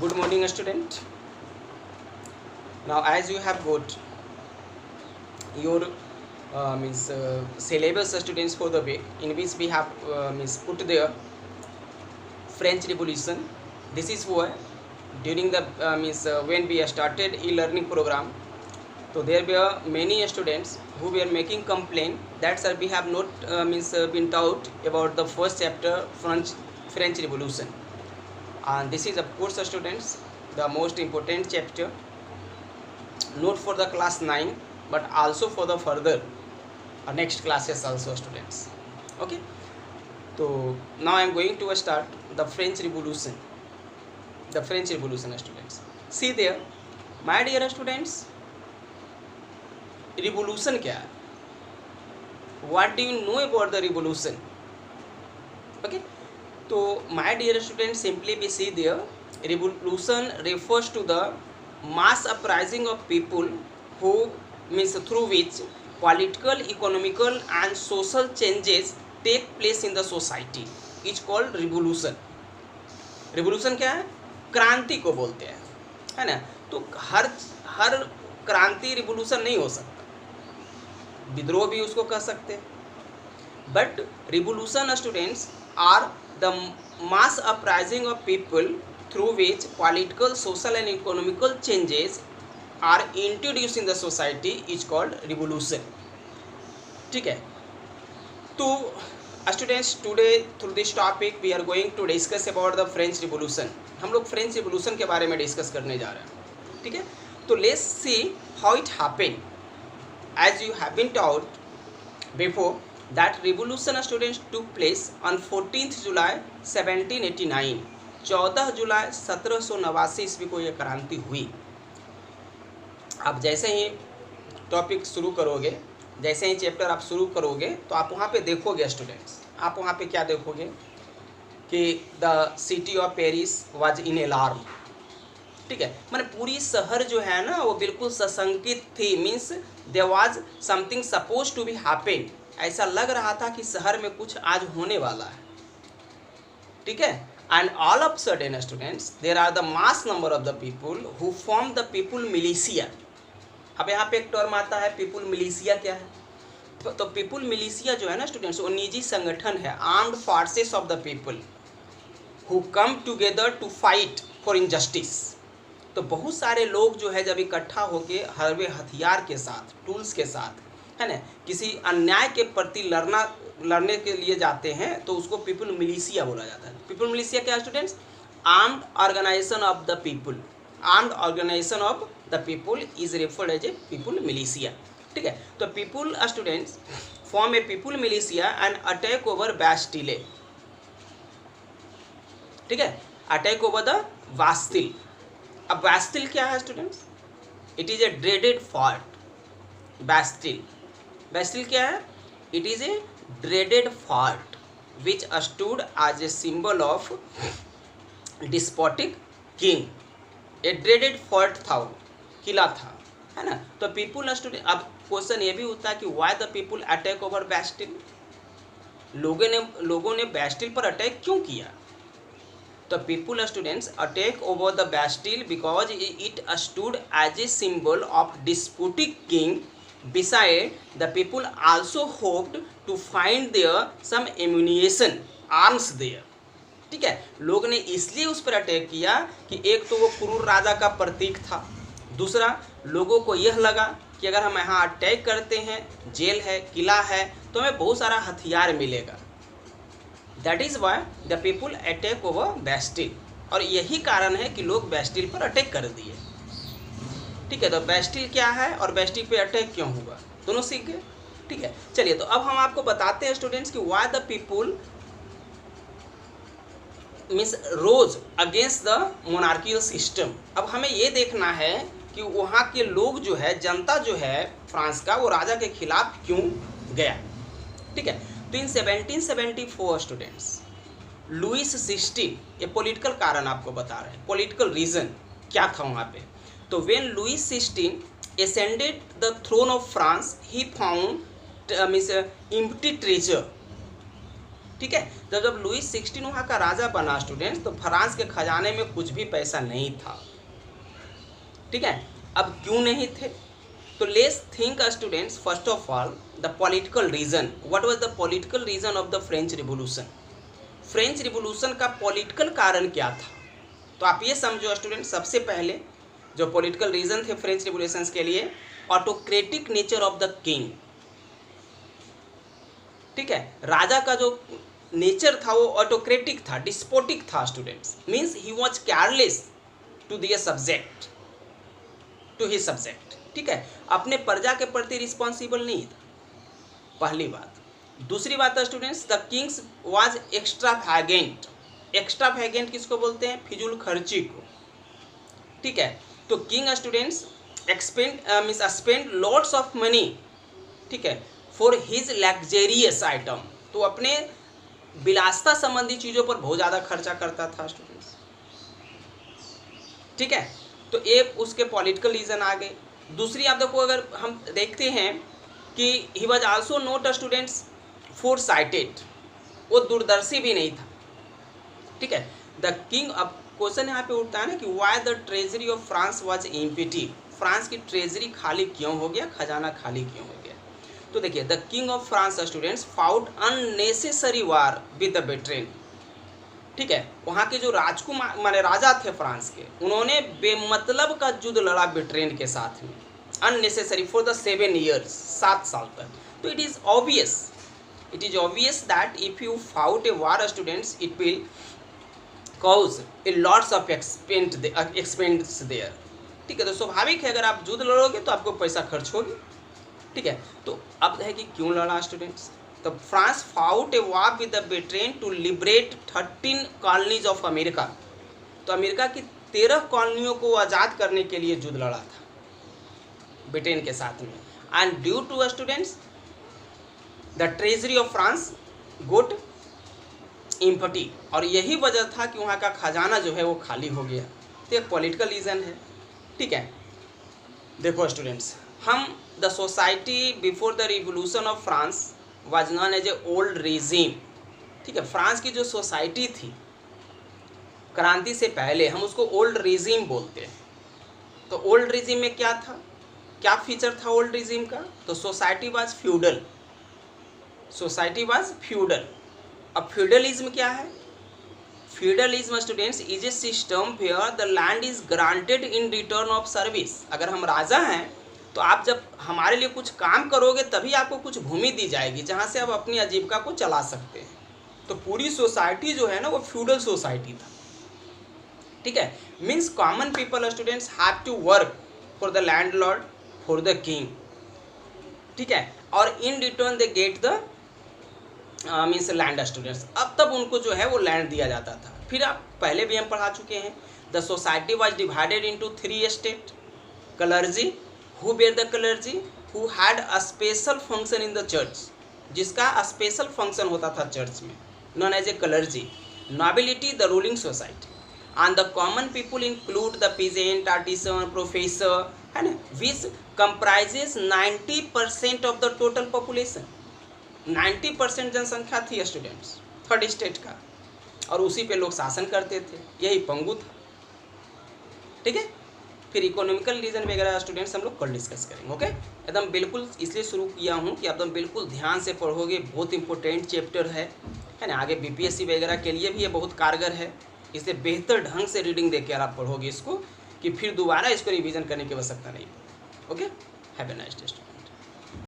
Good morning, student. Now, as you have got your syllabus, students, for the week, in which we have put there French Revolution. This is why during the when we started e-learning program, so there were many students who were making complaint that sir we have not been taught about the first chapter French Revolution, and this is of course students the most important chapter, not for the class 9 but also for the further next classes also, students. Okay, so now I am going to start the French Revolution. The French Revolution, students. See there, my dear students, revolution क्या है? What do you know about the revolution? Okay, so my dear students, simply we see there, revolution refers to the mass uprising of people who means through which political, economical and social changes take place in the society is called revolution. revolution क्या है? क्रांति को बोलते हैं, है ना? तो हर क्रांति रिवोल्यूशन नहीं हो सकता, विद्रोह भी उसको कह सकते हैं, but revolution students are the mass uprising of people through which political, social and economical changes are introduce in the society is called revolution. ठीक है, तो students today through this topic we are going to discuss about the French revolution. हम लोग French revolution के बारे में discuss करने जा रहे हैं. ठीक है, तो let's see how it happened. As you have been taught before that revolution students took place on 14th July 1789. 14 जुलाई 1789 ईस्वी को यह क्रांति हुई. आप जैसे ही टॉपिक शुरू करोगे, जैसे ही चैप्टर आप शुरू करोगे, तो आप वहाँ पे देखोगे स्टूडेंट्स, आप वहाँ पे क्या देखोगे कि the city of Paris was in alarm. ठीक है, मैंने पूरी शहर जो है ना वो बिल्कुल सशंकित थी. Means there was something suppose to be happen. ऐसा लग रहा था कि शहर में कुछ आज होने वाला है. ठीक है, and all of sudden students there are the mass number of the people who form the people militia. अब यहाँ पे एक टर्म आता है पीपल मिलिशिया. क्या है? तो पीपल मिलिशिया जो है ना स्टूडेंट्स, वो निजी संगठन है, armed forces of the people who come together to fight for injustice. तो बहुत सारे लोग जो है जब इकट्ठा होके हरवे हथियार के साथ, टूल्स के साथ, है ना, किसी अन्याय के प्रति लड़ने के लिए जाते हैं, तो उसको पीपल मिलिशिया बोला जाता है. पीपल मिलिशिया क्या है students? Armed organisation of the people. Armed organisation of the people is referred as a people militia. ठीक है, तो people students form a people militia and attack over Bastille. ठीक है, अटैक ओवर द बास्टिल. अब Bastille क्या है students? It is a dreaded fort. Bastille, Bastille क्या है? It is a dreaded fort which stood as a symbol of despotic king. A dreaded fort था, वो किला था, है ना. तो पीपल स्टूडेंट, अब क्वेश्चन ये भी होता है कि why the people attack over Bastille. लोगों ने बैस्टिल पर अटैक क्यों किया? तो people students attack over the Bastille because it stood as a symbol of despotic king. Beside, the people also hoped to find there some ammunition, arms there. ठीक है, लोग ने इसलिए उस पर अटैक किया कि एक तो वो क्रूर राजा का प्रतीक था, दूसरा लोगों को यह लगा कि अगर हम यहाँ अटैक करते हैं, जेल है, किला है, तो हमें बहुत सारा हथियार मिलेगा. That is why the people attack over Bastille. और यही कारण है कि लोग बैस्टिल पर अटैक कर दिए. ठीक है, तो बैस्टिल क्या है और बैस्टिल पे अटैक क्यों हुआ, दोनों सीख गए. ठीक है, चलिए तो अब हम आपको बताते हैं स्टूडेंट्स कि why the people means rose against the monarchial system. अब हमें ये देखना है कि वहाँ के लोग जो है, जनता जो है फ्रांस का, वो राजा के खिलाफ क्यों गया. ठीक है, तो इन 1774 स्टूडेंट्स लुइस 16, ये पॉलिटिकल कारण आपको बता रहे हैं, पॉलिटिकल रीजन क्या था वहाँ पे. तो when Louis XVI ascended the throne of France, he found empty treasure. ठीक है। जब लुईस 16 वहाँ का राजा बना स्टूडेंट्स, तो फ्रांस के खजाने में कुछ भी पैसा नहीं था, ठीक है। अब क्यों नहीं थे, तो let's think students first of all the political reason. What was the political reason of the French revolution? French revolution का पॉलिटिकल कारण क्या था? तो आप ये समझो स्टूडेंट, सबसे पहले जो पॉलिटिकल रीजन थे फ्रेंच रिवॉल्यूशन के लिए, autocratic nature of the king, ठीक है। राजा का जो नेचर था वो ऑटोक्रेटिक था, डिस्पोटिक था students, means he was careless to their subject, to his subject, ठीक है। अपने प्रजा के प्रति रिस्पॉन्सिबल नहीं था, पहली बात। दूसरी बात है स्टूडेंट्स, द किंग्स वाज एक्स्ट्रावैगेंट। एक्स्ट्रावैगेंट किसको बोलते हैं? फिजूल खर्ची को, ठीक है। तो king students spend lots of money, ठीक है, फॉर हिज लग्जेरियस आइटम। तो अपने विलासता संबंधी चीज़ों पर बहुत ज़्यादा खर्चा करता था स्टूडेंट्स, ठीक है। तो ये उसके पॉलिटिकल रीज़न आ गए। दूसरी आप देखो, अगर हम देखते हैं कि he was also not students foresighted, वो दूरदर्शी भी नहीं था, ठीक है। द किंग, अब क्वेश्चन यहाँ पे उठता है ना कि why the treasury of France was empty, France की ट्रेजरी खाली क्यों हो गया, खजाना खाली क्यों हो गया? तो देखिए, the king of France students fought unnecessary war with the Britain, ठीक है। वहाँ के जो राजकुमार माने राजा थे फ्रांस के, उन्होंने बेमतलब का युद्ध लड़ा ब्रिटेन के साथ में, अननेसेसरी फॉर द 7 years, 7 साल तक। तो it is obvious that if you fought a war students, it will cause a lots of expense there, ठीक है। तो स्वाभाविक है, अगर आप युद्ध लड़ोगे तो आपको पैसा खर्च होगी, ठीक है। तो अब है कि क्यों लड़ा स्टूडेंट्स? तो France fought a war with the Britain to liberate 13 colonies of America. तो अमेरिका की 13 कॉलोनियों को आज़ाद करने के लिए युद्ध लड़ा था ब्रिटेन के साथ में। And due to students the treasury of France got empty, और यही वजह था कि वहाँ का खजाना जो है वो खाली हो गया। तो एक पॉलिटिकल रीज़न है, ठीक है। देखो स्टूडेंट्स, हम the society before the revolution of France was known as a old regime, ठीक है। फ्रांस की जो सोसाइटी थी क्रांति से पहले, हम उसको ओल्ड रेजिम बोलते हैं। तो ओल्ड रेजिम में क्या था, क्या फीचर था ओल्ड रेजिम का? तो society was feudal, society was feudal. अब फ्यूडलिज्म क्या है? Feudalism students is a system where the land is granted in return of service. अगर हम राजा हैं तो आप जब हमारे लिए कुछ काम करोगे तभी आपको कुछ भूमि दी जाएगी जहाँ से आप अपनी आजीविका को चला सकते हैं। तो पूरी सोसाइटी जो है ना वो फ्यूडल सोसाइटी था, ठीक है। Means common people students have to work for the landlord, for the king, ठीक है। और in return they get the means land students. अब तब उनको जो है वो लैंड दिया जाता था। फिर आप पहले भी हम पढ़ा चुके हैं, the society was divided into 3 state. Clergy, who bear the clergy, who had a special function in the church, जिसका स्पेशल फंक्शन होता था चर्च में, known as a clergy. Nobility, the ruling society. And the common people include the peasant, artisan, professor, है ना, which comprises 90% of the total population. 90% जनसंख्या थी students third state का, और उसी पे लोग शासन करते थे, यही पंगु था, ठीक है। फिर इकोनॉमिकल रीजन वगैरह स्टूडेंट्स हम लोग कल डिस्कस करेंगे, ओके। एकदम बिल्कुल इसलिए शुरू किया हूँ कि एकदम बिल्कुल ध्यान से पढ़ोगे, बहुत इंपॉर्टेंट चैप्टर है ना। आगे बीपीएससी वगैरह के लिए भी ये बहुत कारगर है, इसलिए बेहतर ढंग से रीडिंग देकर आप पढ़ोगे इसको, कि फिर दोबारा इसको रिवीजन करने की आवश्यकता नहीं। Okay, have a nice day.